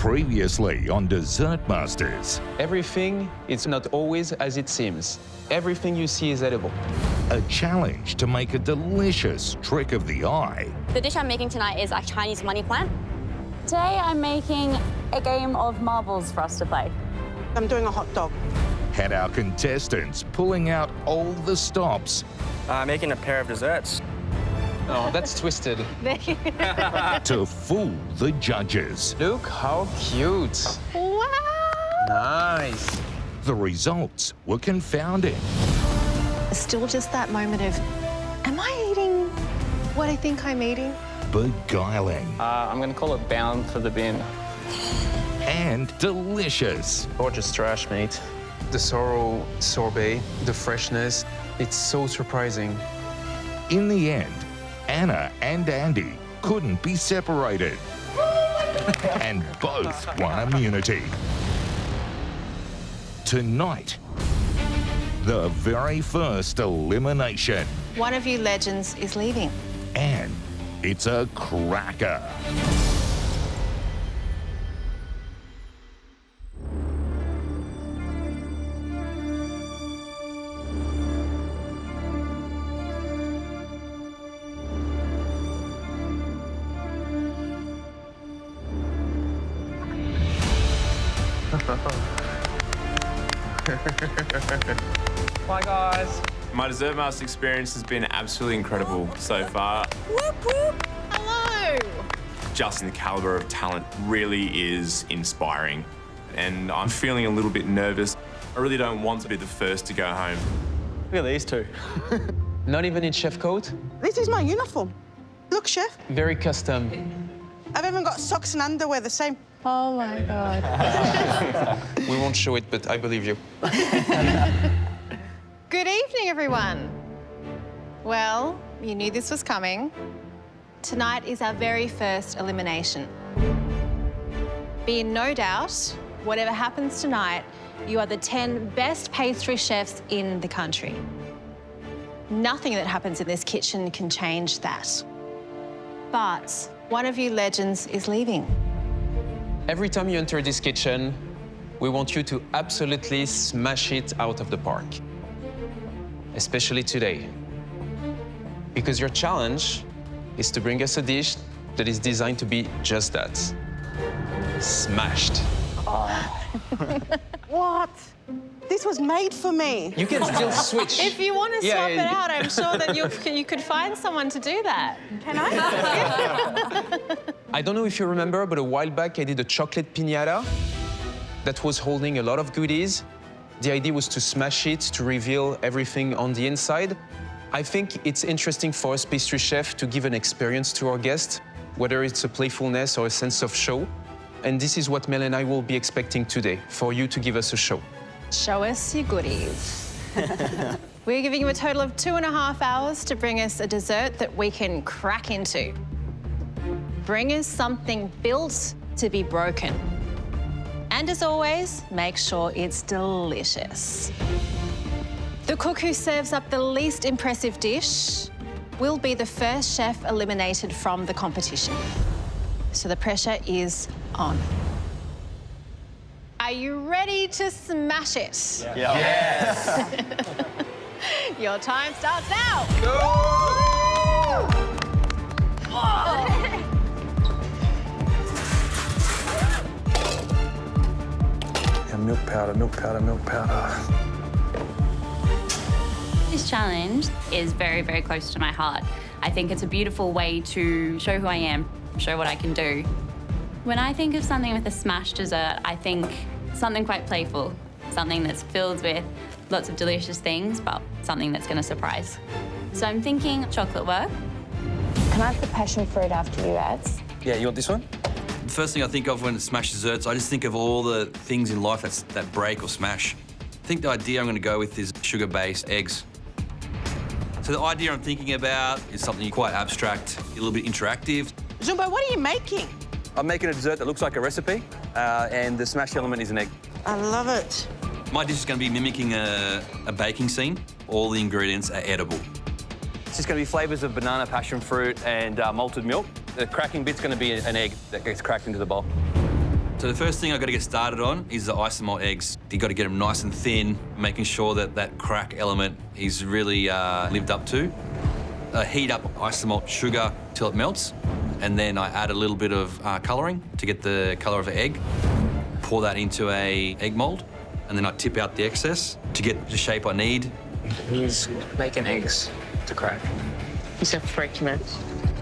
Previously on Dessert Masters. Everything is not always as it seems. Everything you see is edible. A challenge to make a delicious trick of the eye. The dish I'm making tonight is a Chinese money plant. Today I'm making a game of marbles for us to play. I'm doing a hot dog. Had our contestants pulling out all the stops. Making a pair of desserts. Oh, that's twisted. To fool the judges. Look how cute. Wow! Nice. The results were confounding. Still just that moment of, am I eating what I think I'm eating? Beguiling. I'm going to call it bound for the bin. And delicious. Gorgeous trash, mate. The sorrel sorbet, the freshness, it's so surprising. In the end, Anna and Andy couldn't be separated. And both won immunity. Tonight, the very first elimination. One of you legends is leaving. And it's a cracker. Bye, guys. My Dessert Master experience has been absolutely incredible so far. Whoop, whoop. Hello. Just the caliber of talent really is inspiring. And I'm feeling a little bit nervous. I really don't want to be the first to go home. Look at these two. Not even in chef coat. This is my uniform. Look, chef. Very custom. I've even got socks and underwear the same. Oh, my God. We won't show it, but I believe you. Good evening, everyone. Well, you knew this was coming. Tonight is our very first elimination. Be in no doubt, whatever happens tonight, you are the 10 best pastry chefs in the country. Nothing that happens in this kitchen can change that. But one of you legends is leaving. Every time you enter this kitchen, we want you to absolutely smash it out of the park. Especially today. Because your challenge is to bring us a dish that is designed to be just that. Smashed. What? This was made for me. You can still switch. If you want to swap it out, I'm sure that you could find someone to do that. Can I? I don't know if you remember, but a while back I did a chocolate piñata that was holding a lot of goodies. The idea was to smash it, to reveal everything on the inside. I think it's interesting for us pastry chefs to give an experience to our guests, whether it's a playfulness or a sense of show. And this is what Mel and I will be expecting today, for you to give us a show. Show us your goodies. We're giving you a total of 2.5 hours to bring us a dessert that we can crack into. Bring us something built to be broken. And as always, make sure it's delicious. The cook who serves up the least impressive dish will be the first chef eliminated from the competition. So the pressure is on. Are you ready to smash it? Yeah. Yes! Your time starts now. And milk powder, milk powder, milk powder. This challenge is very, very close to my heart. I think it's a beautiful way to show who I am, show what I can do. When I think of something with a smash dessert, I think something quite playful, something that's filled with lots of delicious things, but something that's going to surprise. So I'm thinking chocolate work. Can I have the passion fruit after you, Ads? Yeah, you want this one? The first thing I think of when it's smash desserts, I just think of all the things in life that break or smash. I think the idea I'm going to go with is sugar-based eggs. So the idea I'm thinking about is something quite abstract, a little bit interactive. Zumba, what are you making? I'm making a dessert that looks like a recipe, and the smash element is an egg. I love it. My dish is going to be mimicking a baking scene. All the ingredients are edible. It's just going to be flavours of banana, passion fruit, and malted milk. The cracking bit's going to be an egg that gets cracked into the bowl. So the first thing I've got to get started on is the isomalt eggs. You've got to get them nice and thin, making sure that that crack element is really lived up to. I heat up isomalt sugar till it melts, and then I add a little bit of colouring to get the colour of an egg. Pour that into a egg mould, and then I tip out the excess to get the shape I need. He's making eggs to crack. He's a freak, man.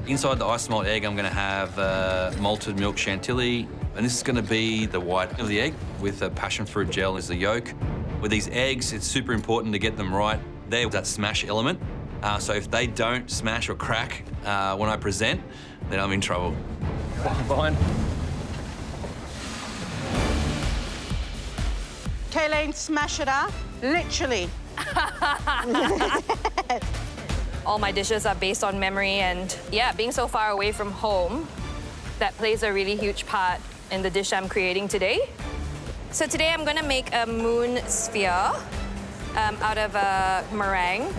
Inside the isomalt egg, I'm going to have malted milk chantilly, and this is going to be the white of the egg with a passion fruit gel as the yolk. With these eggs, it's super important to get them right. They're that smash element. So if they don't smash or crack when I present, then I'm in trouble. Fine. Kayleen, smash it up. Literally. All my dishes are based on memory, and yeah, being so far away from home, that plays a really huge part in the dish I'm creating today. So today I'm gonna make a moon sphere out of a meringue.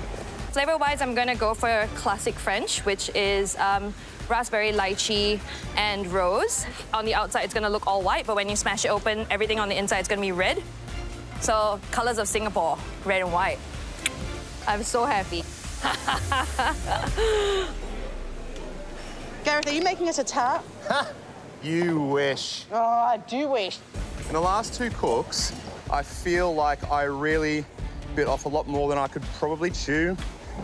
Flavor-wise, I'm gonna go for classic French, which is raspberry, lychee, and rose. On the outside, it's gonna look all white, but when you smash it open, everything on the inside is gonna be red. So, colors of Singapore, red and white. I'm so happy. Gareth, are you making us a tart? You wish. Oh, I do wish. In the last two cooks, I feel like I really bit off a lot more than I could probably chew.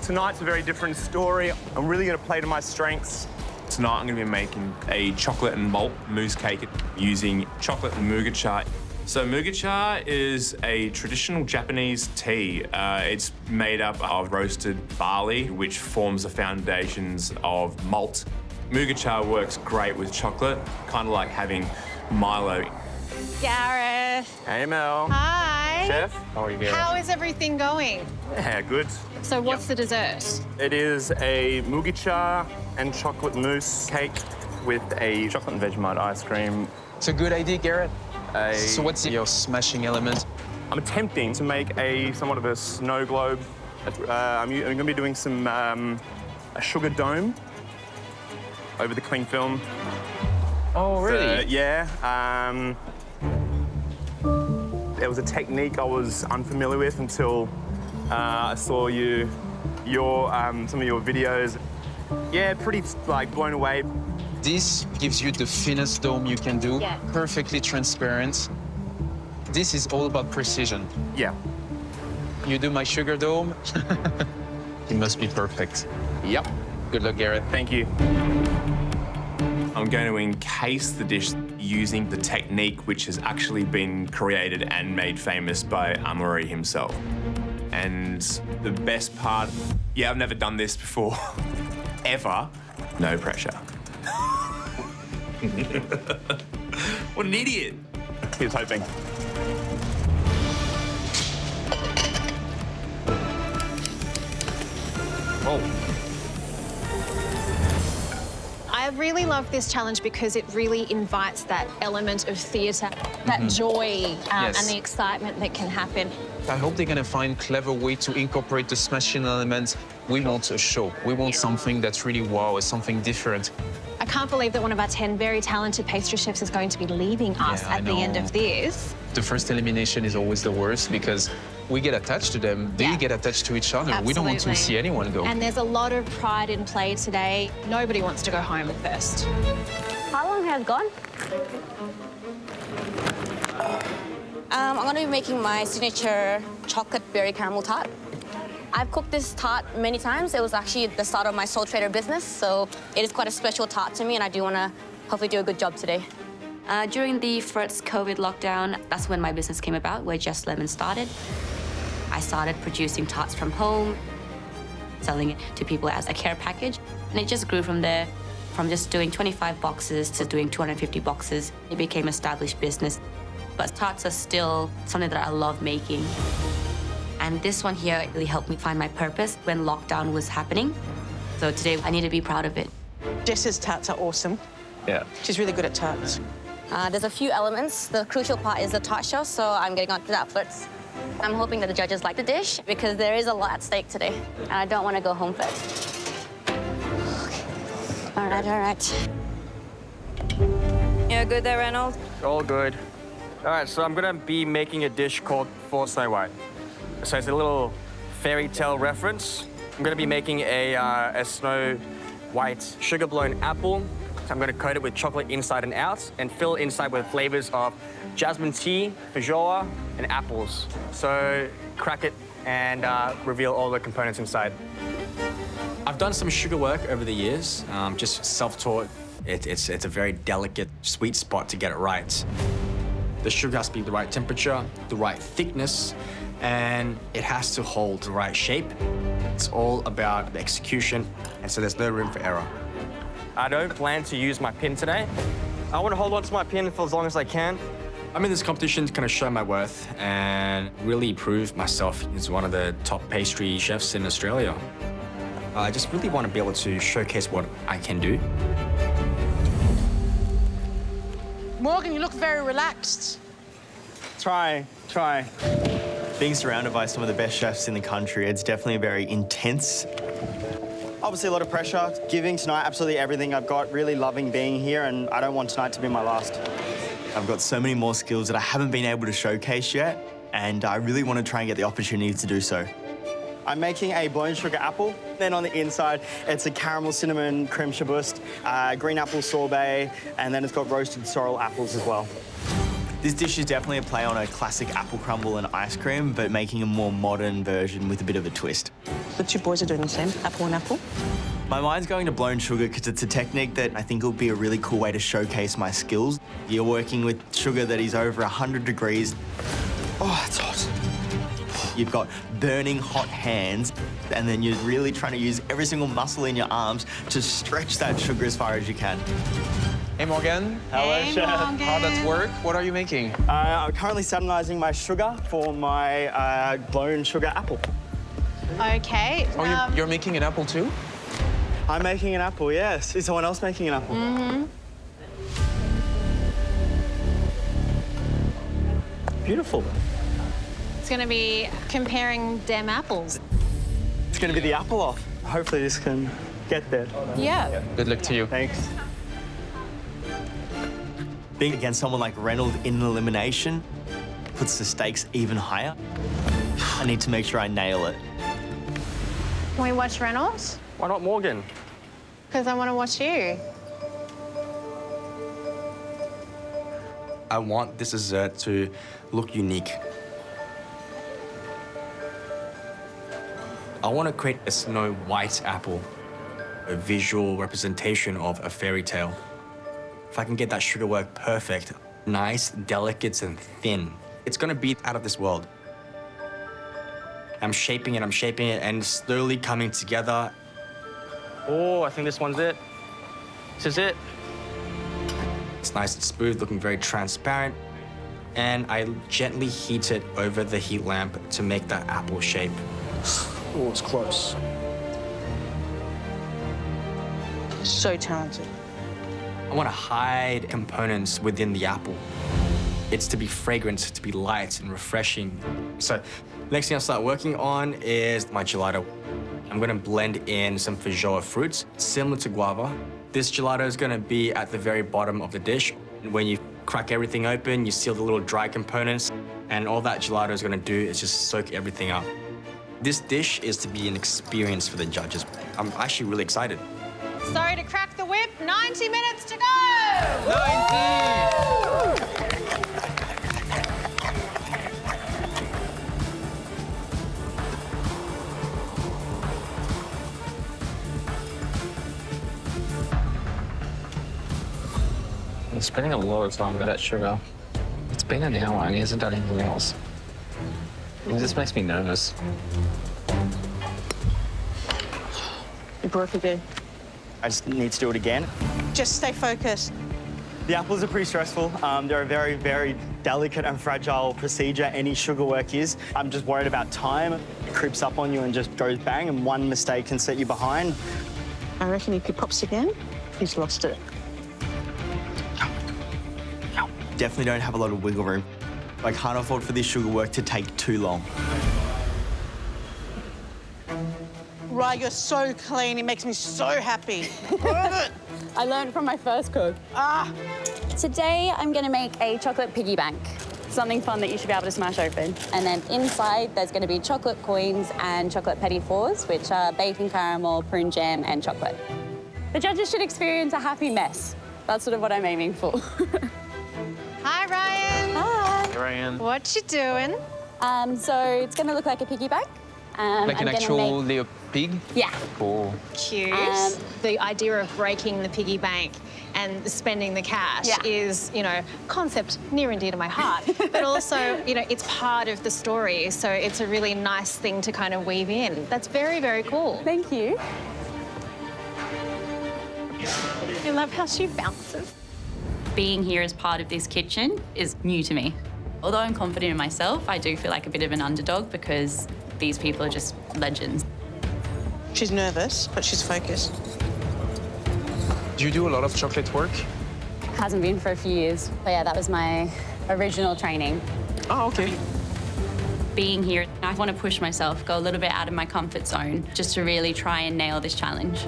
Tonight's a very different story. I'm really going to play to my strengths. Tonight I'm going to be making a chocolate and malt mousse cake using chocolate and mugicha. So mugicha is a traditional Japanese tea. It's made up of roasted barley, which forms the foundations of malt. Mugicha works great with chocolate, kind of like having Milo. Gareth. Hey, Mel. Hi. Chef. How are you, Gareth? How is everything going? Yeah, good. So what's the dessert? It is a mugicha and chocolate mousse cake with a chocolate and Vegemite ice cream. It's a good idea, Garrett. So what's your smashing element? I'm attempting to make somewhat of a snow globe. I'm going to be doing some a sugar dome over the cling film. Oh, really? Yeah. There was a technique I was unfamiliar with until I saw some of your videos. Yeah, pretty blown away. This gives you the thinnest dome you can do, Yeah. perfectly transparent. This is all about precision. Yeah. You do my sugar dome, it must be perfect. Yep. Good luck, Garrett. Thank you. I'm going to encase the dish using the technique which has actually been created and made famous by Amaury himself. And the best part, yeah, I've never done this before, ever, no pressure. What an idiot. He was hoping. Oh. I really love this challenge because it really invites that element of theatre, that joy Yes. and the excitement that can happen. I hope they're gonna find clever way to incorporate the smashing elements. We want a show. We want something that's really wow, something different. I can't believe that one of our 10 very talented pastry chefs is going to be leaving us Yeah, I at the end know. of this. The first elimination is always the worst because we get attached to them, they Yeah. get attached to each other. We don't want to Absolutely. see anyone go. And there's a lot of pride in play today. Nobody wants to go home first. How long has gone? I'm gonna be making my signature chocolate berry caramel tart. I've cooked this tart many times. It was actually the start of my sole trader business, so it is quite a special tart to me, and I do wanna hopefully do a good job today. During the first COVID lockdown, that's when my business came about, where Just Lemon started. I started producing tarts from home, selling it to people as a care package, and it just grew from there. From just doing 25 boxes to doing 250 boxes, it became an established business. But tarts are still something that I love making. And this one here really helped me find my purpose when lockdown was happening. So today, I need to be proud of it. Jess's tarts are awesome. Yeah. She's really good at tarts. There's a few elements. The crucial part is the tart shell, so I'm getting on to that first. I'm hoping that the judges like the dish because there is a lot at stake today, and I don't want to go home first. Okay. All right. You're good there, Reynold? All good. All right, so I'm gonna be making a dish called For Snow White. So it's a little fairy tale reference. I'm gonna be making a Snow White sugar-blown apple. So I'm gonna coat it with chocolate inside and out and fill it inside with flavors of jasmine tea, feijoa, and apples. So crack it and reveal all the components inside. I've done some sugar work over the years, just self-taught. It's a very delicate, sweet spot to get it right. The sugar has to be the right temperature, the right thickness, and it has to hold the right shape. It's all about the execution, and so there's no room for error. I don't plan to use my pin today. I want to hold on to my pin for as long as I can. I'm in this competition to kind of show my worth and really prove myself as one of the top pastry chefs in Australia. I just really want to be able to showcase what I can do. Morgan, you look very relaxed. Try. Being surrounded by some of the best chefs in the country, it's definitely very intense. Obviously a lot of pressure. Giving tonight absolutely everything I've got, really loving being here, and I don't want tonight to be my last. I've got so many more skills that I haven't been able to showcase yet, and I really want to try and get the opportunity to do so. I'm making a blown sugar apple. Then on the inside, it's a caramel cinnamon creme chibouste, green apple sorbet, and then it's got roasted sorrel apples as well. This dish is definitely a play on a classic apple crumble and ice cream, but making a more modern version with a bit of a twist. The two boys are doing the same, apple and apple. My mind's going to blown sugar because it's a technique that I think will be a really cool way to showcase my skills. You're working with sugar that is over 100 degrees. Oh, it's hot. You've got burning hot hands, and then you're really trying to use every single muscle in your arms to stretch that sugar as far as you can. Hey, Morgan. Hello, Chef. Morgan. How does that work? What are you making? I'm currently salinizing my sugar for my blown sugar apple. Okay. Oh, you're making an apple too? I'm making an apple, yes. Is someone else making an apple? Mm-hmm. Beautiful. It's going to be comparing them apples. It's going to be the apple off. Hopefully this can get there. Yeah. Good luck to you. Thanks. Being against someone like Reynold in Elimination puts the stakes even higher. I need to make sure I nail it. Can we watch Reynolds? Why not Morgan? Because I want to watch you. I want this dessert to look unique. I want to create a Snow White apple, a visual representation of a fairy tale. If I can get that sugar work perfect, nice, delicate, and thin, it's going to be out of this world. I'm shaping it, and it's slowly coming together. Oh, I think this one's it. This is it. It's nice and smooth, looking very transparent. And I gently heat it over the heat lamp to make that apple shape. Oh, it's close. So talented. I want to hide components within the apple. It's to be fragrant, to be light and refreshing. So next thing I'll start working on is my gelato. I'm going to blend in some feijoa fruits, similar to guava. This gelato is going to be at the very bottom of the dish. When you crack everything open, you seal the little dry components, and all that gelato is going to do is just soak everything up. This dish is to be an experience for the judges. I'm actually really excited. So to crack the whip, 90 minutes to go! 90! I'm spending a lot of time with that sugar. It's been an hour and he hasn't done anything else. It just makes me nervous. You broke again. I just need to do it again. Just stay focused. The apples are pretty stressful. They're a very, very delicate and fragile procedure, any sugar work is. I'm just worried about time. It creeps up on you and just goes bang, and one mistake can set you behind. I reckon if he pops again, he's lost it. Definitely don't have a lot of wiggle room. I can't afford for this sugar work to take too long. Right, you're so clean. It makes me so happy. I learned from my first cook. Ah, Today, I'm gonna make a chocolate piggy bank. Something fun that you should be able to smash open. And then inside, there's gonna be chocolate coins and chocolate petit fours, which are bacon caramel, prune jam, and chocolate. The judges should experience a happy mess. That's sort of what I'm aiming for. Hi, Ryan. Hi. Ryan. What you doing? So it's gonna look like a piggy bank. Like an actual little pig? Yeah. Cool. Cute. The idea of breaking the piggy bank and spending the cash is, you know, concept near and dear to my heart. But also, you know, it's part of the story, so it's a really nice thing to kind of weave in. That's very, very cool. Thank you. I love how she bounces. Being here as part of this kitchen is new to me. Although I'm confident in myself, I do feel like a bit of an underdog because these people are just legends. She's nervous, but she's focused. Do you do a lot of chocolate work? Hasn't been for a few years. But yeah, that was my original training. Oh, okay. Being here, I want to push myself, go a little bit out of my comfort zone, just to really try and nail this challenge.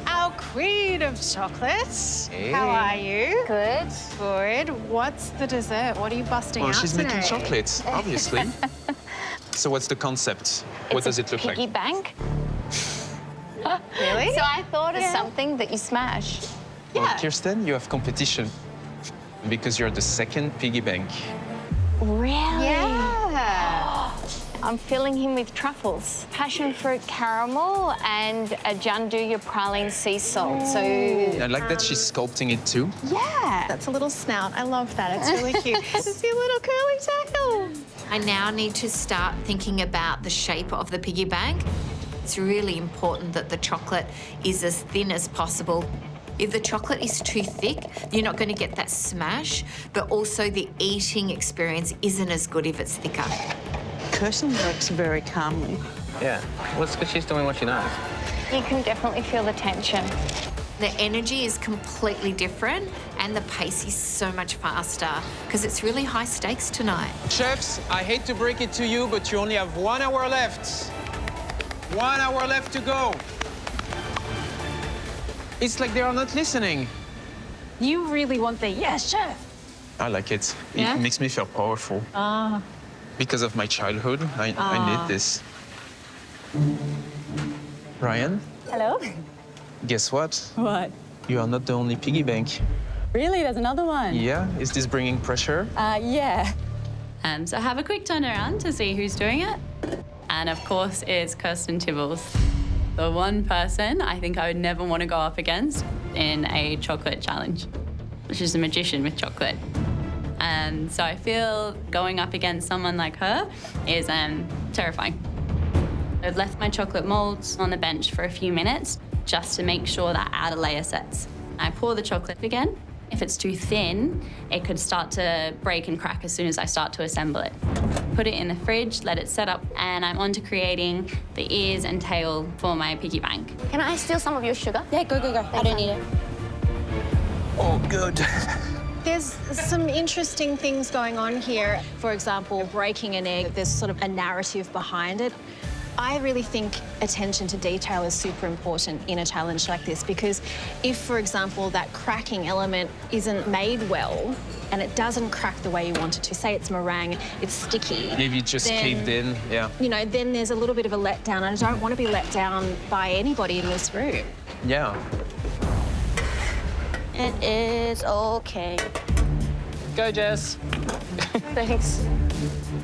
Our queen of chocolates. Hey. How are you? Good. Good. What's the dessert? What are you busting Well, out she's today? making chocolates, obviously. So what's the concept? What does it look like? Piggy bank. Really? So I thought of something that you smash. Well, Kirsten, you have competition because you're the second piggy bank. Really? Yeah. I'm filling him with truffles, passion fruit caramel, and a gianduja praline sea salt. So I like that she's sculpting it too. Yeah. That's a little snout. I love that. It's really cute. It's your little curly tackle. I now need to start thinking about the shape of the piggy bank. It's really important that the chocolate is as thin as possible. If the chocolate is too thick, you're not going to get that smash, but also the eating experience isn't as good if it's thicker. Kirsten works very calmly. Yeah. Well, it's because she's doing what she knows. you can definitely feel the tension. The energy is completely different and the pace is so much faster because it's really high stakes tonight. Chefs, I hate to break it to you, but you only have 1 hour left. 1 hour left to go. It's like they are not listening. You really want the yes, chef. I like it. Yeah? It makes me feel powerful. Ah. Because of my childhood, I need this. Ryan, Hello? guess what? What? You are not the only piggy bank. Really? There's another one? Yeah? Is this bringing pressure? Yeah. So have a quick turn around to see who's doing it. And of course, it's Kirsten Tibbles. The one person I think I would never want to go up against in a chocolate challenge. She's a magician with chocolate. And so I feel going up against someone like her is terrifying. I've left my chocolate molds on the bench for a few minutes just to make sure that outer layer sets. I pour the chocolate again. If it's too thin, it could start to break and crack as soon as I start to assemble it. Put it in the fridge, let it set up, and I'm on to creating the ears and tail for my piggy bank. Can I steal some of your sugar? Yeah, go. I don't need it. Oh, good. There's some interesting things going on here. For example, breaking an egg, there's sort of a narrative behind it. I really think attention to detail is super important in a challenge like this because if, for example, that cracking element isn't made well and it doesn't crack the way you want it to, say it's meringue, it's sticky. Maybe it just caved in, yeah. You know, then there's a little bit of a letdown. I don't want to be let down by anybody in this room. Yeah. It is okay. Go, Jess. Thanks.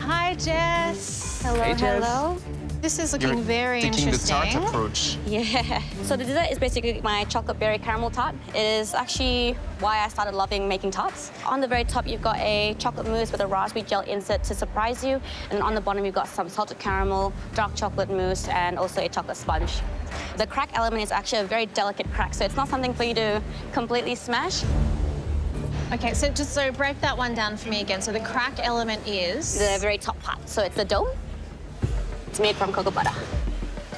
Hi, Jess. Hello, Hey, Jess. hello. This is looking very taking interesting. the tart approach. Yeah. So the dessert is basically my chocolate berry caramel tart. It is actually why I started loving making tarts. On the very top, you've got a chocolate mousse with a raspberry gel insert to surprise you. And on the bottom, you've got some salted caramel, dark chocolate mousse, and also a chocolate sponge. The crack element is actually a very delicate crack, so it's not something for you to completely smash. Okay, so break that one down for me again. So the crack element is? The very top part. So it's the dome. It's made from cocoa butter.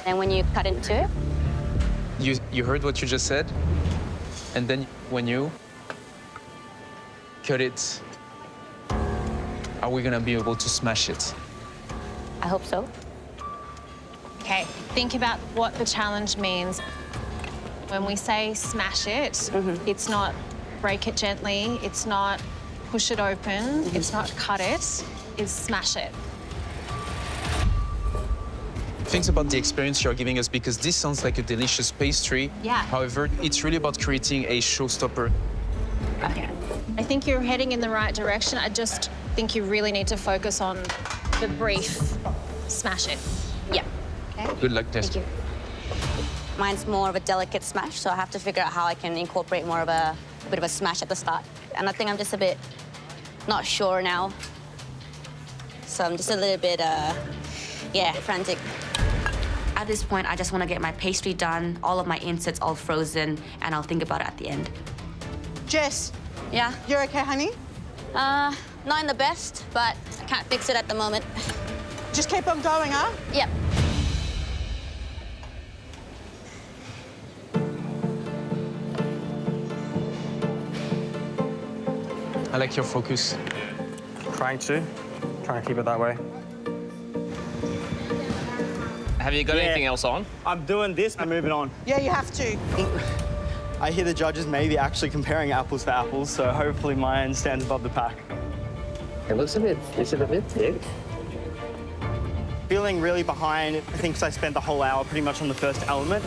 And when you cut into it... You heard what you just said? And then when you cut it, are we gonna be able to smash it? I hope so. Okay, think about what the challenge means. When we say smash it, it's not break it gently, it's not push it open, it's not cut it, it's smash it. Thanks about the experience you're giving us because this sounds like a delicious pastry. Yeah. However, it's really about creating a showstopper. Okay. I think you're heading in the right direction. I just think you really need to focus on the brief smash it. Yeah. Okay. Good luck, Tess. Thank you. Mine's more of a delicate smash, so I have to figure out how I can incorporate more of a bit of a smash at the start. And I think I'm just a bit not sure now. So I'm just a little bit, frantic. At this point, I just want to get my pastry done, all of my inserts all frozen, and I'll think about it at the end. Jess, Yeah? you're okay, honey? Not in the best, but I can't fix it at the moment. Just keep on going, huh? Yep. I like your focus. Trying to keep it that way. Have you got anything else on? I'm doing this, I'm moving on. Yeah, you have to. I hear the judges may be actually comparing apples for apples, so hopefully mine stands above the pack. It looks a bit thick. Feeling really behind, I think 'cause I spent the whole hour pretty much on the first element.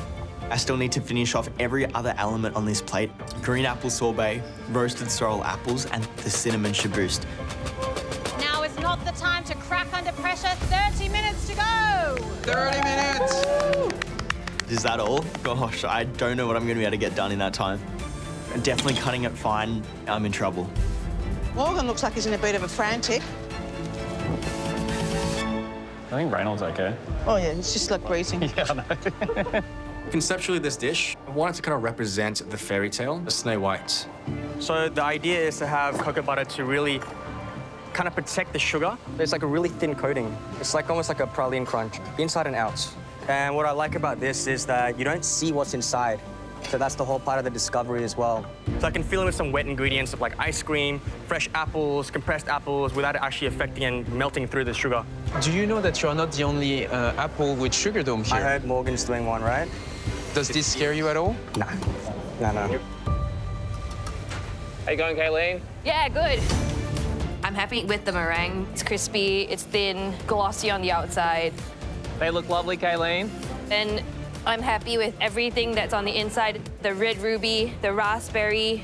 I still need to finish off every other element on this plate. Green apple sorbet, roasted sorrel apples, and the cinnamon shaboost. Now is not the time to crack under pressure. 30 minutes to go. 30 minutes! Is that all? Gosh, I don't know what I'm going to be able to get done in that time. Definitely cutting it fine, I'm in trouble. Morgan looks like he's in a bit of a frantic. I think Reynold's okay. Oh, yeah, it's just like breathing. Yeah, I know. Conceptually, this dish, I wanted to kind of represent the fairy tale, the Snow White. So the idea is to have cocoa butter to really kind of protect the sugar. It's like a really thin coating. It's like almost like a praline crunch, inside and out. And what I like about this is that you don't see what's inside. So that's the whole part of the discovery as well. So I can fill in with some wet ingredients of like ice cream, fresh apples, compressed apples, without it actually affecting and melting through the sugar. Do you know that you are not the only apple with sugar dome here? I heard Morgan's doing one, right? Does this scare you at all? Nah. No. How you going, Kayleen? Yeah, good. I'm happy with the meringue. It's crispy, it's thin, glossy on the outside. They look lovely, Kayleen. And I'm happy with everything that's on the inside. The red ruby, the raspberry.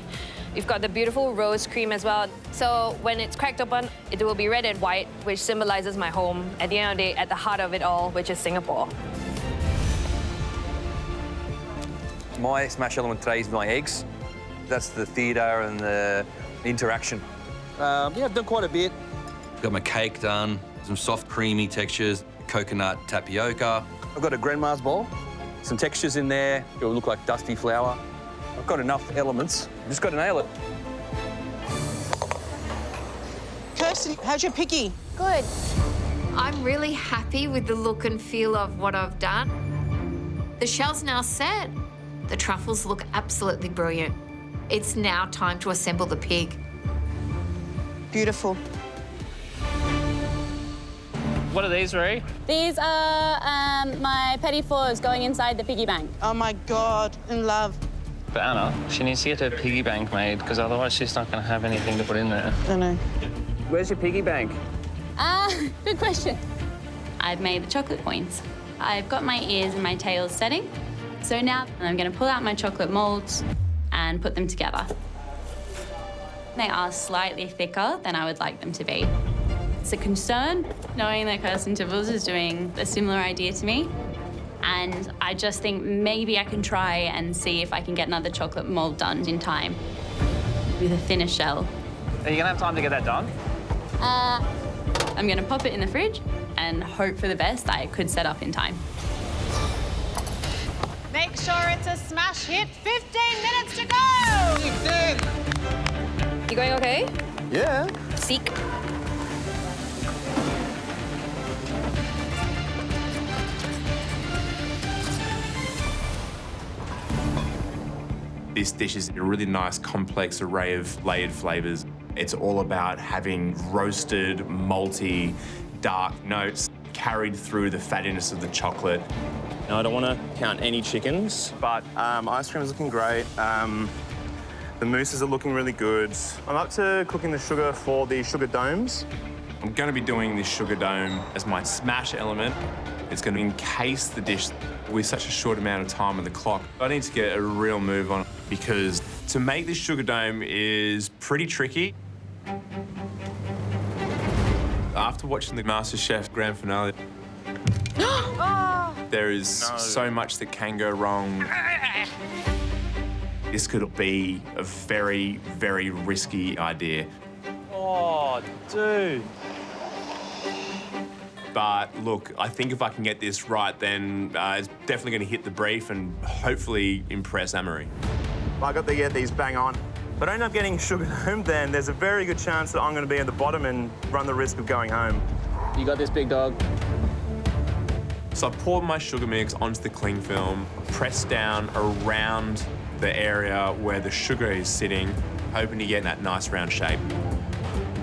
We've got the beautiful rose cream as well. So when it's cracked open, it will be red and white, which symbolizes my home. At the end of the day, at the heart of it all, which is Singapore. My smash element today is my eggs. That's the theatre and the interaction. Yeah, I've done quite a bit. Got my cake done, some soft, creamy textures, coconut tapioca. I've got a grandma's bowl, some textures in there. It will look like dusty flour. I've got enough elements. I've just got to nail it. Kirsten, how's your piggy? Good. I'm really happy with the look and feel of what I've done. The shell's now set. The truffles look absolutely brilliant. It's now time to assemble the pig. Beautiful. What are these, Ree? These are my petit fours going inside the piggy bank. Oh, my God, in love. But Anna, she needs to get her piggy bank made because otherwise she's not going to have anything to put in there. I know. Where's your piggy bank? Good question. I've made the chocolate coins. I've got my ears and my tails setting. So now I'm going to pull out my chocolate molds and put them together. They are slightly thicker than I would like them to be. It's a concern knowing that Kirsten Tibbles is doing a similar idea to me. And I just think maybe I can try and see if I can get another chocolate mold done in time with a thinner shell. Are you going to have time to get that done? I'm going to pop it in the fridge and hope for the best that it could set up in time. Make sure it's a smash hit. 15 minutes to go. You going okay? Yeah. Seek. This dish is a really nice, complex array of layered flavours. It's all about having roasted, malty, dark notes carried through the fattiness of the chocolate. Now, I don't want to count any chickens, but ice cream is looking great. The mousses are looking really good. I'm up to cooking the sugar for the sugar domes. I'm going to be doing this sugar dome as my smash element. It's going to encase the dish with such a short amount of time on the clock. I need to get a real move on it because to make this sugar dome is pretty tricky. After watching the MasterChef grand finale, there is so much that can go wrong. This could be a very, very risky idea. Oh, dude. But look, I think if I can get this right, then it's definitely going to hit the brief and hopefully impress Amory. I got to get these bang on. If I end up getting sugar dome, then there's a very good chance that I'm going to be at the bottom and run the risk of going home. You got this, big dog. So I poured my sugar mix onto the cling film, pressed down around the area where the sugar is sitting, hoping to get that nice round shape.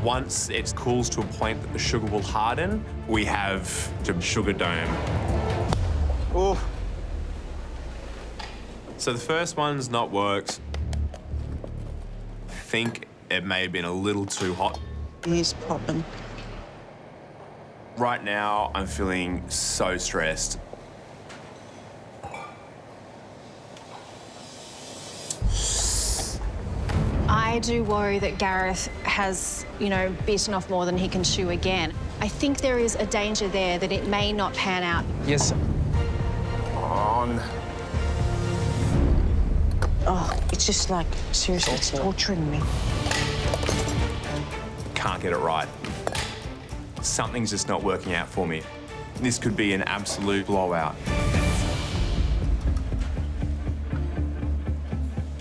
Once it cools to a point that the sugar will harden, we have the sugar dome. Ooh. So the first one's not worked. I think it may have been a little too hot. He's popping. Right now, I'm feeling so stressed. I do worry that Gareth has, bitten off more than he can chew again. I think there is a danger there that it may not pan out. Yes. On. Oh, it's just like, seriously, it's torturing me. Can't get it right. Something's just not working out for me. This could be an absolute blowout.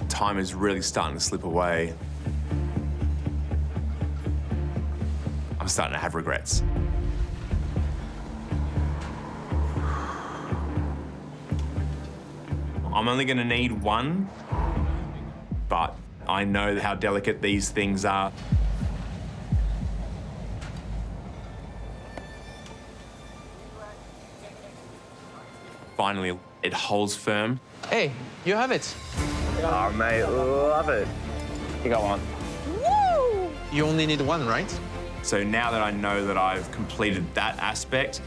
Time is really starting to slip away. I'm starting to have regrets. I'm only going to need one, but I know how delicate these things are. Finally, it holds firm. Hey, you have it. Oh, mate, love it. You got one. Woo! You only need one, right? So now that I know that I've completed that aspect,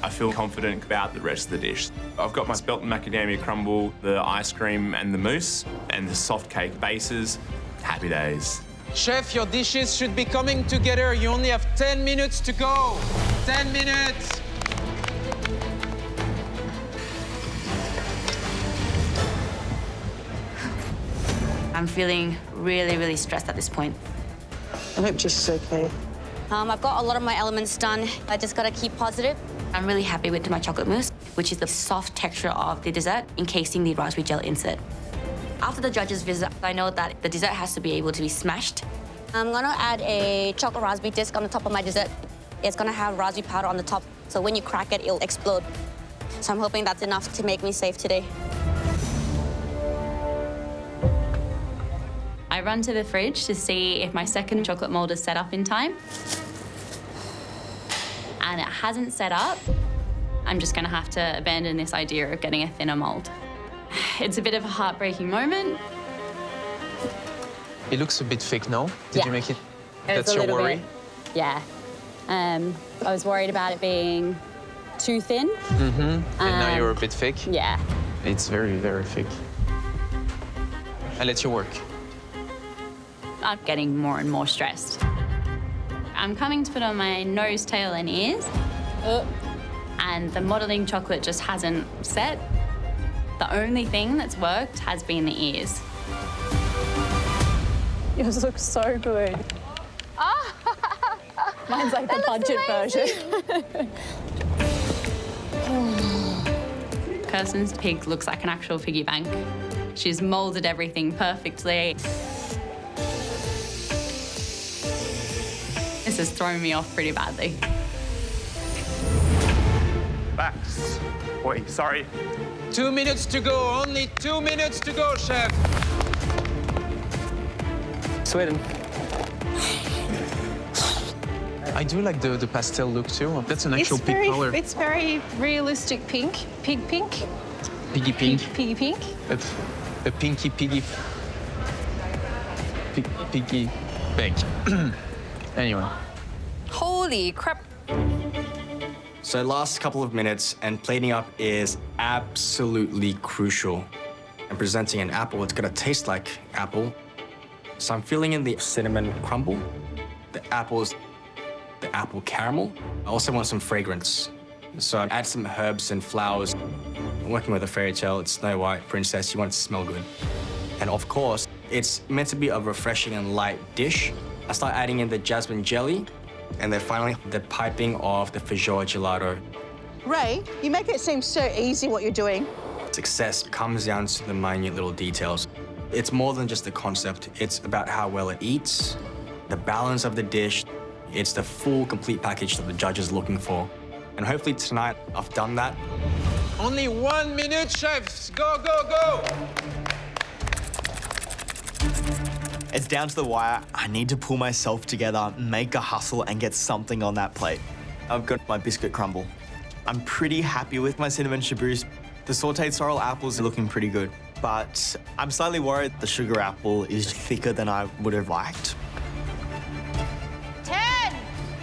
I feel confident about the rest of the dish. I've got my spelt macadamia crumble, the ice cream and the mousse, and the soft cake bases. Happy days. Chef, your dishes should be coming together. You only have 10 minutes to go. 10 minutes. I'm feeling really, really stressed at this point. I hope Jess is okay. I've got a lot of my elements done. I just gotta keep positive. I'm really happy with my chocolate mousse, which is the soft texture of the dessert, encasing the raspberry gel insert. After the judge's visit, I know that the dessert has to be able to be smashed. I'm gonna add a chocolate raspberry disc on the top of my dessert. It's gonna have raspberry powder on the top, so when you crack it, it'll explode. So I'm hoping that's enough to make me safe today. I run to the fridge to see if my second chocolate mold is set up in time. And it hasn't set up. I'm just gonna have to abandon this idea of getting a thinner mold. It's a bit of a heartbreaking moment. It looks a bit thick, no? Did Yeah. you make it? It's That's a your little worry? bit, yeah. I was worried about it being too thin. Mm-hmm. And now you're a bit thick? Yeah. It's very, very thick. I'll let you work. I'm getting more and more stressed. I'm coming to put on my nose, tail, and ears. And the modeling chocolate just hasn't set. The only thing that's worked has been the ears. Yours looks so good. Mine's like the budget version. Kirsten's pig looks like an actual piggy bank. She's molded everything perfectly. This has thrown me off pretty badly. Backs. Wait, sorry. 2 minutes to go, only 2 minutes to go, chef. Sweden. I do like the pastel look too. That's an actual pig color. It's very realistic pink. Pig pink. Piggy pink. Piggy pink. A pinky piggy. Piggy bank. Anyway. Holy crap. So last couple of minutes, and plating up is absolutely crucial. And presenting an apple, it's gonna taste like apple. So I'm filling in the cinnamon crumble, the apples, the apple caramel. I also want some fragrance. So I add some herbs and flowers. I'm working with a fairy tale, it's Snow White princess, you want it to smell good. And of course, it's meant to be a refreshing and light dish. I start adding in the jasmine jelly, and then finally the piping of the feijoa gelato. Ray, you make it seem so easy what you're doing. Success comes down to the minute little details. It's more than just the concept. It's about how well it eats, the balance of the dish. It's the full, complete package that the judge is looking for. And hopefully tonight I've done that. Only 1 minute, chefs. Go, go, go. It's down to the wire. I need to pull myself together, make a hustle, and get something on that plate. I've got my biscuit crumble. I'm pretty happy with my cinnamon shaboos. The sauteed sorrel apples are looking pretty good, but I'm slightly worried the sugar apple is thicker than I would have liked. 10,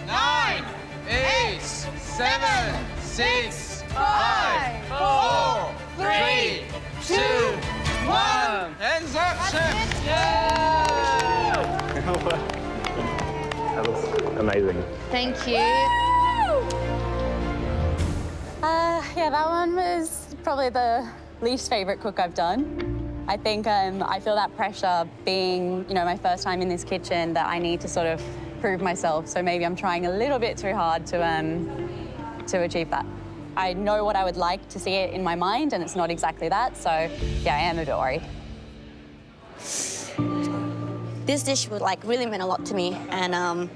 9, 8, 7, 6, 5, 4, 3, 2, 1. Hands up, chef! That looks amazing. Thank you. Yeah, that one was probably the least favorite cook I've done. I think I feel that pressure being, my first time in this kitchen, that I need to sort of prove myself. So maybe I'm trying a little bit too hard to achieve that. I know what I would like to see it in my mind, and it's not exactly that. So yeah, I am a bit worried. This dish really meant a lot to me, and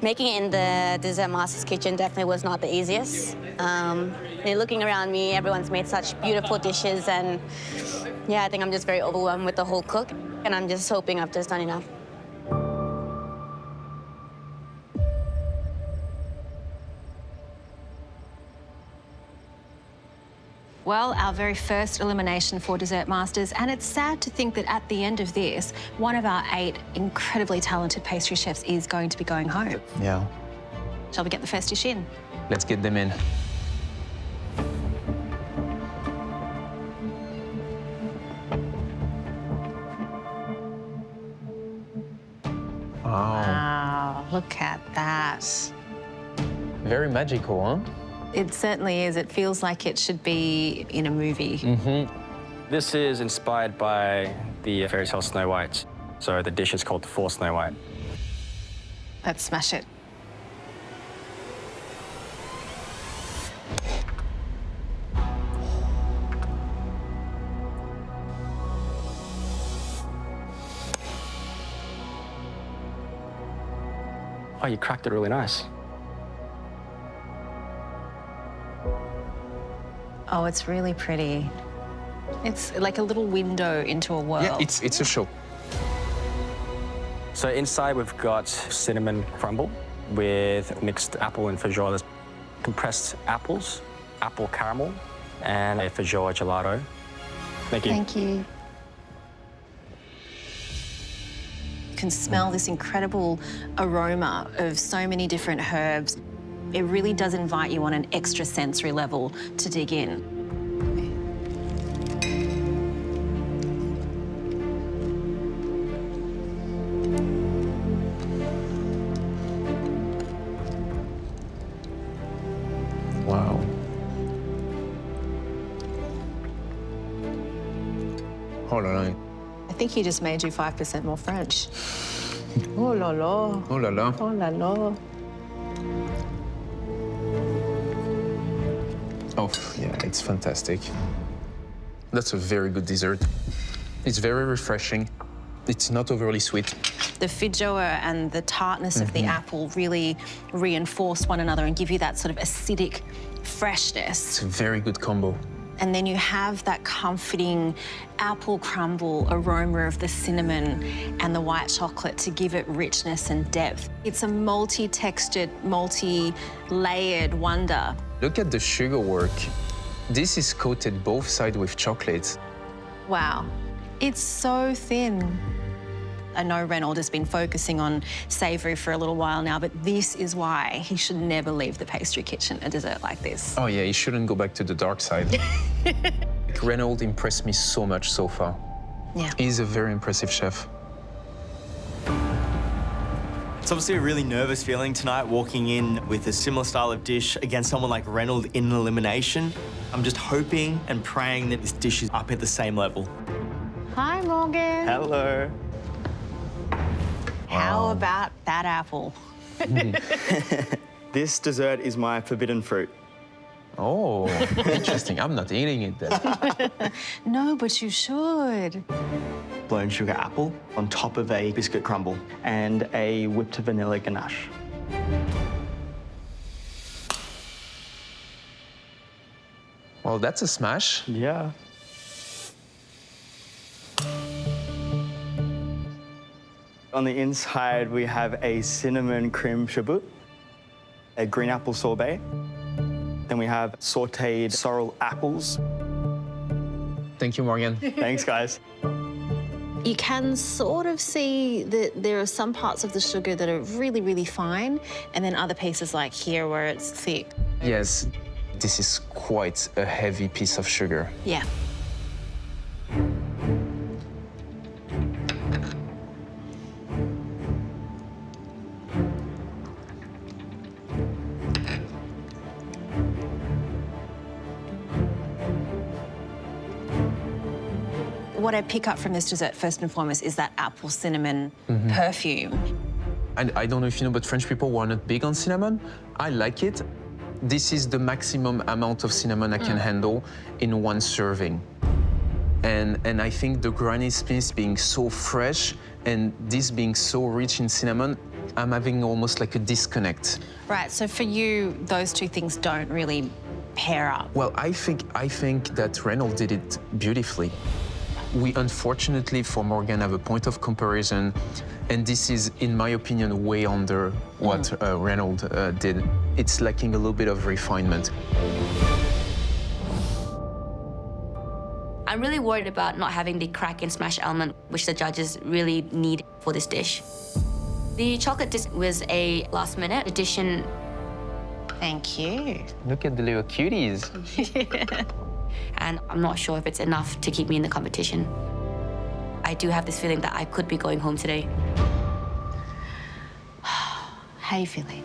making it in the Dessert Master's kitchen definitely was not the easiest. Looking around me, everyone's made such beautiful dishes, and yeah, I think I'm just very overwhelmed with the whole cook, and I'm just hoping I've just done enough. Well, our very first elimination for Dessert Masters, and it's sad to think that at the end of this, one of our 8 incredibly talented pastry chefs is going to be going home. Yeah. Shall we get the first dish in? Let's get them in. Wow, look at that. Very magical, huh? It certainly is. It feels like it should be in a movie. This is inspired by the fairy tale Snow White. So the dish is called the For Snow White. Let's smash it. Oh, you cracked it really nice. Oh, it's really pretty. It's like a little window into a world. Yeah, it's a show. So inside we've got cinnamon crumble with mixed apple and feijoa. There's compressed apples, apple caramel, and a feijoa gelato. Thank you. Thank you. You can smell this incredible aroma of so many different herbs. It really does invite you on an extra sensory level to dig in. Wow. Oh la la. I think he just made you 5% more French. Oh la la. Oh la la. Oh la la. Oh, yeah, it's fantastic. That's a very good dessert. It's very refreshing. It's not overly sweet. The feijoa and the tartness of the apple really reinforce one another and give you that sort of acidic freshness. It's a very good combo. And then you have that comforting apple crumble aroma of the cinnamon and the white chocolate to give it richness and depth. It's a multi-textured, multi-layered wonder. Look at the sugar work. This is coated both sides with chocolate. Wow, it's so thin. I know Reynold has been focusing on savoury for a little while now, but this is why he should never leave the pastry kitchen, a dessert like this. Oh yeah, he shouldn't go back to the dark side. Reynold impressed me so much so far. Yeah. He's a very impressive chef. It's obviously a really nervous feeling tonight walking in with a similar style of dish against someone like Reynold in Elimination. I'm just hoping and praying that this dish is up at the same level. Hi, Morgan. Hello. How about that apple? This dessert is my forbidden fruit. Oh, interesting. I'm not eating it then. No, but you should. Blown sugar apple on top of a biscuit crumble and a whipped vanilla ganache. Well, that's a smash. Yeah. On the inside, we have a cinnamon creme chabut, a green apple sorbet. Then we have sauteed sorrel apples. Thank you, Morgan. Thanks, guys. You can sort of see that there are some parts of the sugar that are really, really fine, and then other pieces like here where it's thick. Yes, this is quite a heavy piece of sugar. Yeah. What I pick up from this dessert, first and foremost, is that apple cinnamon perfume. And I don't know if you know, but French people were not big on cinnamon. I like it. This is the maximum amount of cinnamon I can handle in one serving. And I think the Granny Smith being so fresh and this being so rich in cinnamon, I'm having almost like a disconnect. Right, so for you, those two things don't really pair up. Well, I think that Reynold did it beautifully. We unfortunately for Morgan have a point of comparison, and this is, in my opinion, way under what Reynold did. It's lacking a little bit of refinement. I'm really worried about not having the crack and smash element, which the judges really need for this dish. The chocolate disc was a last-minute addition. Thank you. Look at the little cuties. And I'm not sure if it's enough to keep me in the competition. I do have this feeling that I could be going home today. How are you feeling?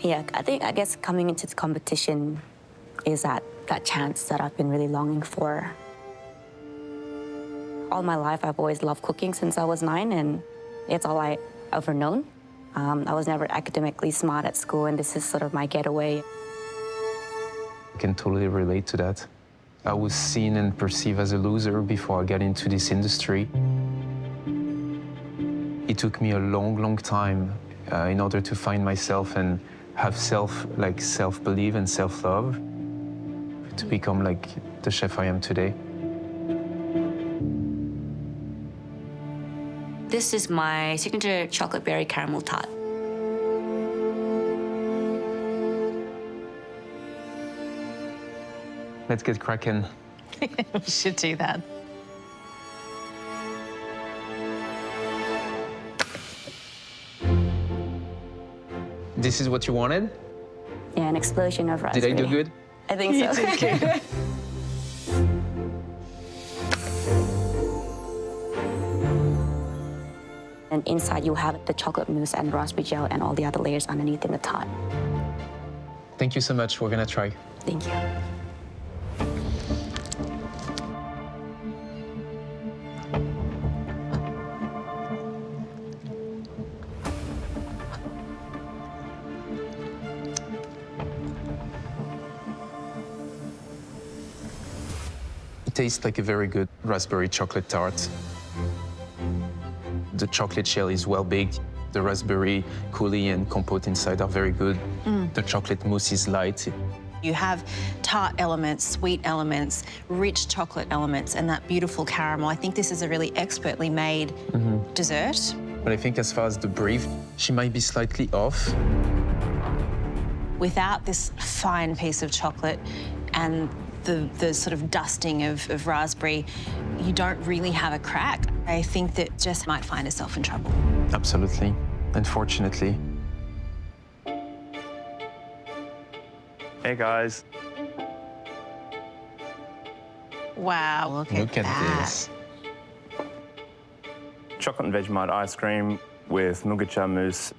Yeah, I guess coming into the competition is that chance that I've been really longing for. All my life, I've always loved cooking since I was 9, and it's all I ever known. I was never academically smart at school, and this is sort of my getaway. I can totally relate to that. I was seen and perceived as a loser before I got into this industry. It took me a long, long time in order to find myself and have self-belief and self-love to become like the chef I am today. This is my signature chocolate berry caramel tart. Let's get cracking. We should do that. This is what you wanted? Yeah, an explosion of raspberry. Did I do good? I think so. You did good. And inside you have the chocolate mousse and raspberry gel and all the other layers underneath in the tart. Thank you so much. We're gonna try. Thank you. It tastes like a very good raspberry chocolate tart. The chocolate shell is well baked. The raspberry coulis and compote inside are very good. The chocolate mousse is light. You have tart elements, sweet elements, rich chocolate elements, and that beautiful caramel. I think this is a really expertly made dessert. But I think as far as the brief, she might be slightly off. Without this fine piece of chocolate and the sort of dusting of raspberry, you don't really have a crack. I think that Jess might find herself in trouble. Absolutely, unfortunately. Hey, guys. Wow, look at that. This. Chocolate and Vegemite ice cream with mugacha mousse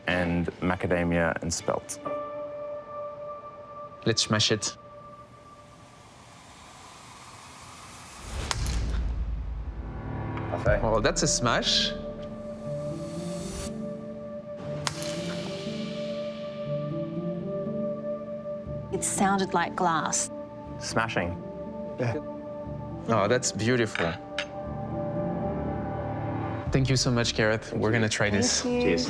and macadamia and spelt. Let's smash it. Parfait. Well, that's a smash. It sounded like glass. Smashing. Oh, that's beautiful. Thank you so much, Gareth. We're gonna try this. Cheers.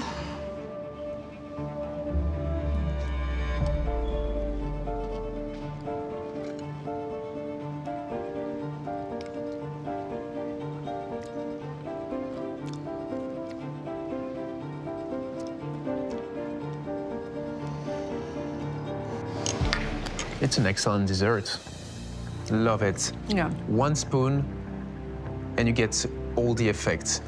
It's an excellent dessert. Love it. Yeah. 1 spoon, and you get all the effects.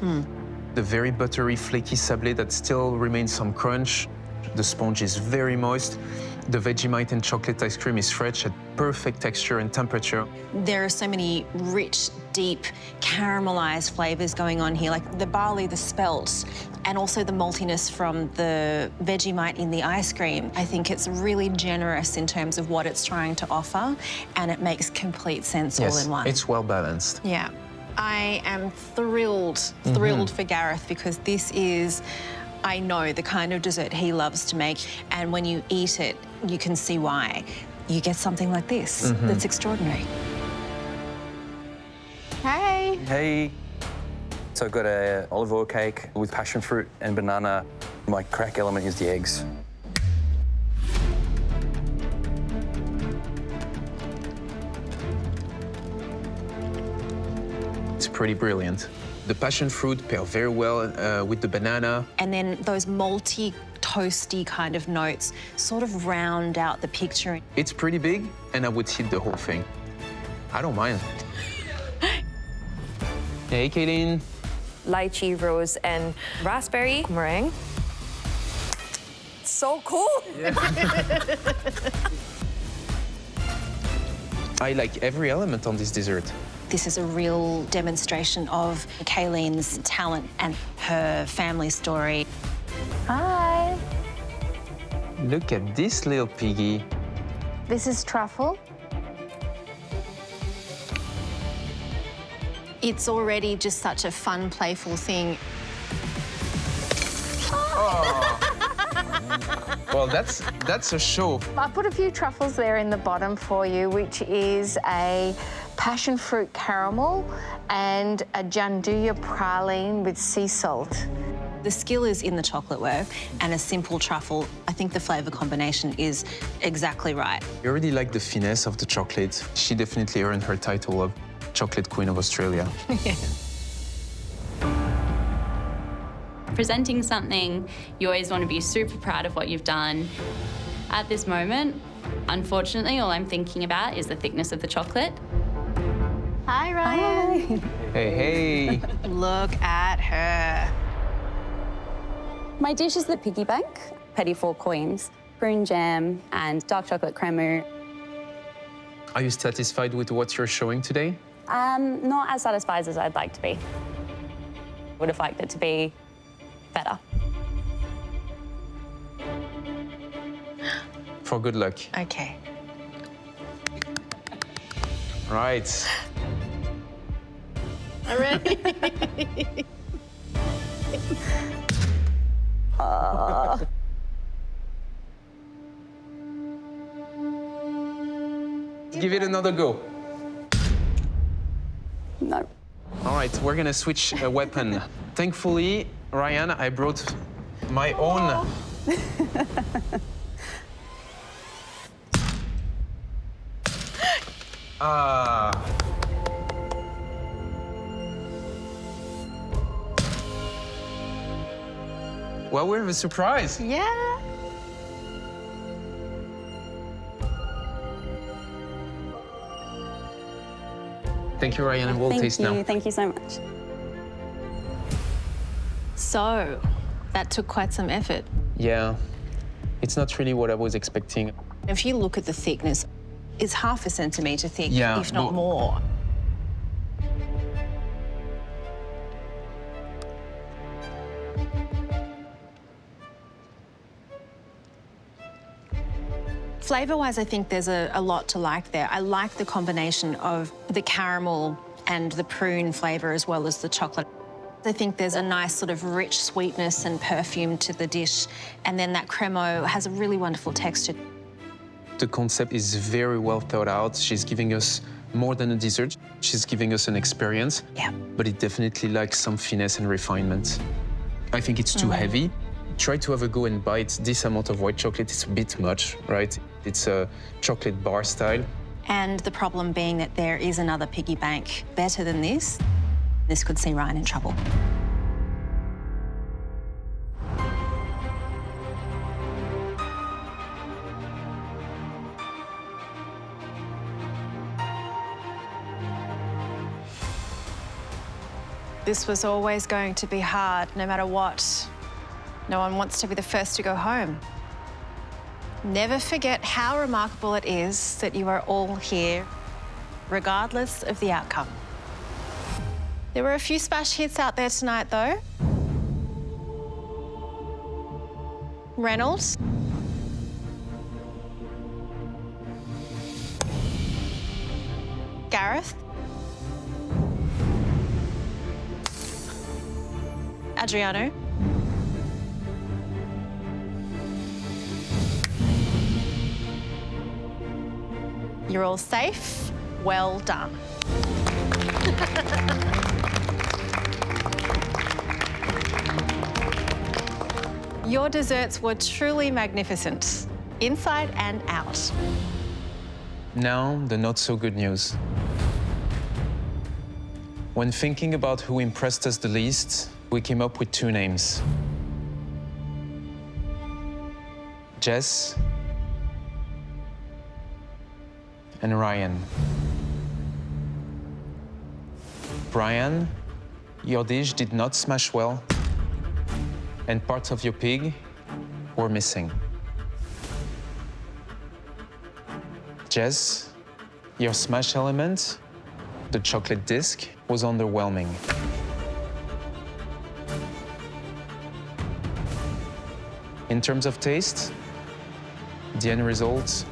The very buttery, flaky sablé that still remains some crunch. The sponge is very moist. The Vegemite and chocolate ice cream is fresh at perfect texture and temperature. There are so many rich, deep, caramelized flavors going on here, like the barley, the spelt, and also the maltiness from the Vegemite in the ice cream. I think it's really generous in terms of what it's trying to offer, and it makes complete sense all in one. It's well balanced. Yeah. I am thrilled for Gareth, because this is, I know, the kind of dessert he loves to make, and when you eat it, you can see why. You get something like this that's extraordinary. Hey. Hey. So I've got a olive oil cake with passion fruit and banana. My crack element is the eggs. It's pretty brilliant. The passion fruit pair very well with the banana. And then those malty, toasty kind of notes sort of round out the picture. It's pretty big, and I would hit the whole thing. I don't mind. Hey, Kaylin. Lychee, rose, and raspberry meringue. So cool. I like every element on this dessert. This is a real demonstration of Kaylene's talent and her family story. Hi. Look at this little piggy. This is truffle. It's already just such a fun, playful thing. Well, that's a show. I put a few truffles there in the bottom for you, which is a passion fruit caramel and a gianduja praline with sea salt. The skill is in the chocolate work, and a simple truffle, I think the flavour combination is exactly right. I already like the finesse of the chocolate. She definitely earned her title of Chocolate Queen of Australia. Presenting something, you always want to be super proud of what you've done. At this moment, unfortunately, all I'm thinking about is the thickness of the chocolate. Hi, Ryan. Hey, hey. Look at her. My dish is the piggy bank, petit four coins, prune jam, and dark chocolate crème. Are you satisfied with what you're showing today? Not as satisfied as I'd like to be. Would have liked it to be better. For good luck. Okay. Right. All right. Give it another go. No. All right, we're gonna switch a weapon. Thankfully, Ryan, I brought my own. Well, we have a surprise. Yeah. Thank you, Ryan, and we'll taste now. Thank you so much. So, that took quite some effort. Yeah, it's not really what I was expecting. If you look at the thickness, it's 1/2 centimetre thick, Yeah, if not but- more. Flavour-wise, I think there's a lot to like there. I like the combination of the caramel and the prune flavour as well as the chocolate. I think there's a nice sort of rich sweetness and perfume to the dish, and then that cremo has a really wonderful texture. The concept is very well thought out. She's giving us more than a dessert. She's giving us an experience. Yeah. But it definitely lacks some finesse and refinement. I think it's too heavy. Try to have a go and bite this amount of white chocolate. It's a bit much, right? It's a chocolate bar style. And the problem being that there is another piggy bank better than this. This could see Ryan in trouble. This was always going to be hard, no matter what. No one wants to be the first to go home. Never forget how remarkable it is that you are all here, regardless of the outcome. There were a few smash hits out there tonight, though. Reynold. Gareth. Adriano. You're all safe. Well done. Your desserts were truly magnificent, inside and out. Now, the not so good news. When thinking about who impressed us the least, we came up with 2 names. Jess and Ryan. Brian, your dish did not smash well, and parts of your pig were missing. Jess, your smash element, the chocolate disc, was underwhelming. In terms of taste, the end result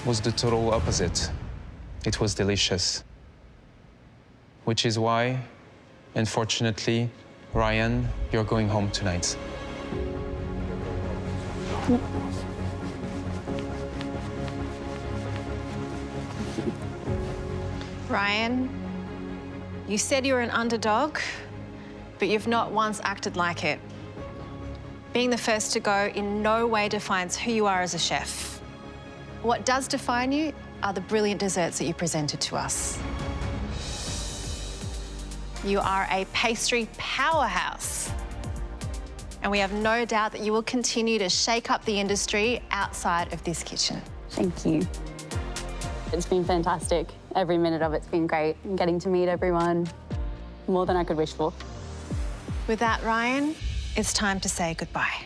was the total opposite. It was delicious. Which is why, unfortunately, Ryan, you're going home tonight. Ryan, you said you were an underdog, but you've not once acted like it. Being the first to go in no way defines who you are as a chef. What does define you are the brilliant desserts that you presented to us. You are a pastry powerhouse. And we have no doubt that you will continue to shake up the industry outside of this kitchen. Thank you. It's been fantastic. Every minute of it's been great. And getting to meet everyone, more than I could wish for. With that, Ryan, it's time to say goodbye.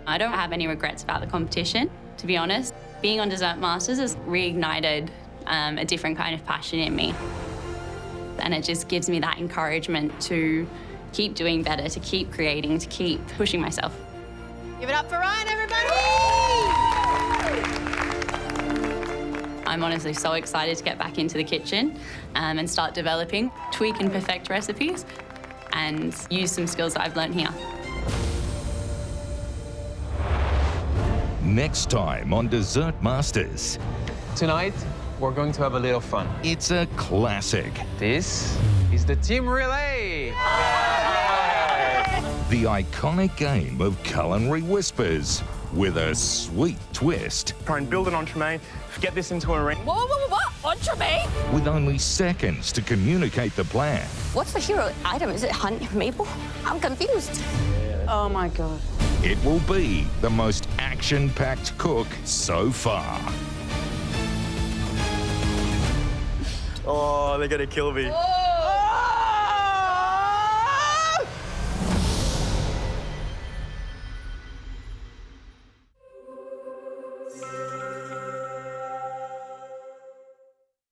I don't have any regrets about the competition, to be honest. Being on Dessert Masters has reignited a different kind of passion in me. And it just gives me that encouragement to keep doing better, to keep creating, to keep pushing myself. Give it up for Ryan, everybody! I'm honestly so excited to get back into the kitchen and start developing, tweak and perfect recipes and use some skills that I've learned here. Next time on Dessert Masters, Tonight, we're going to have a little fun. It's a classic. This is the team relay. The iconic game of culinary whispers with a sweet twist. Try and build an entremet, get this into a ring. What? Entremet? With only seconds to communicate the plan. What's the hero item? Is it honey maple? I'm confused. Oh my God. It will be the most action-packed cook so far. Oh, they're gonna kill me. Oh!